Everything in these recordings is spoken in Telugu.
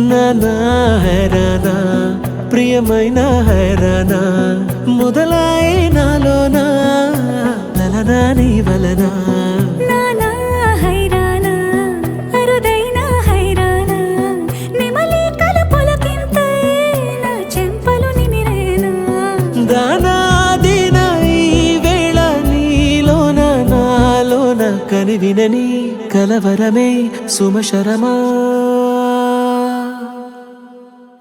నానా హైరానా ప్రియమైన హైరానా మొదలాయే నాలోనా లలనా నీ వలనా నానా హైరానా అరుదైన హైరానా నిమలి కలుపులకింతై నా చెంపలు నిమిరేనా దానా దిన ఈ వేళ నీలోన నాలోన కనివినని కలవరమే సుమశరమా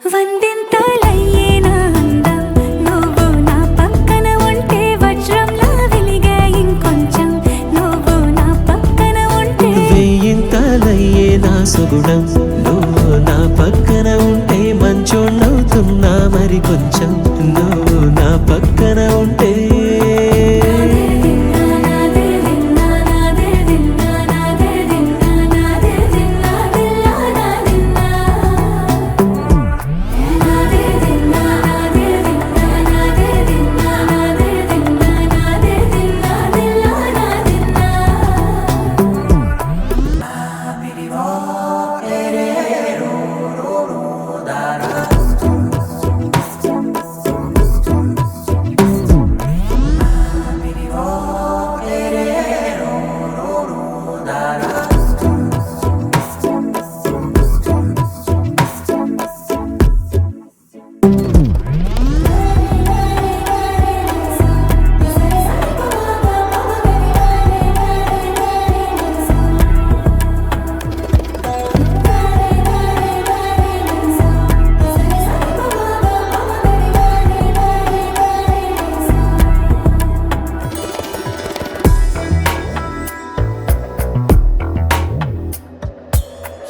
వందింతలయ్యే నా అందం నువ్వు నా పక్కన ఉంటే వజ్రంలా వెలిగే ఇంకొంచెం నువ్వు నా పక్కన ఉంటే వెయ్యింతలయ్యే నా సుగుణం నువ్వు నా పక్కన ఉంటే మంచోణ్ణవుతున్నా మరి కొంచెం నువ్వు నా పక్కన ఉంటే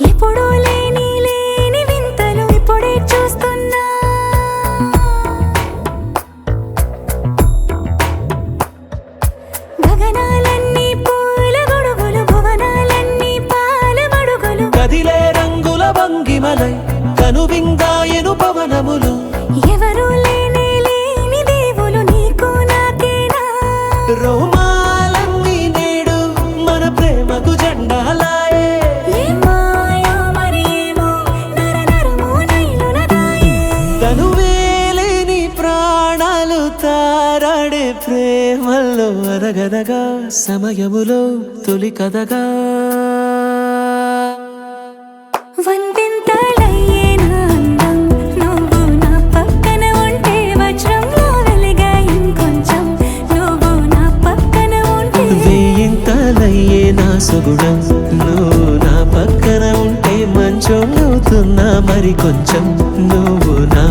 ఎప్పుడూ లేని వింతలు ఇప్పుడే చూస్తున్నా గగనాలన్నీ పూల గొడుగులు భువనాలన్నీ పాల మడుగులు కదిలే రంగుల భంగిమలై కనువిందాయను పవనములు ఎవరూ లేని దేవులు నీకు నాకేనా రోమాలన్నీ నేడు మన ప్రేమకు జెండాలాయే మాయో మరేమో నరనరమో నైలునదాయే తనువేలేని ప్రాణాలు తారాడే ప్రేమల్లో అరగదగా సమయములో తొలి కథగా వందింతలయ్యే నా అందం నువ్వు నా పక్కన ఉంటే వజ్రంలా వెలిగే ఇంకొంచెం నువ్వు నా పక్కన ఉంటే వెయ్యింతలయ్యే నా సుగుణం నువ్వు నా పక్కన ఉంటే మంచోణ్ణవుతున్నా మరి కొంచెం నువ్వు నా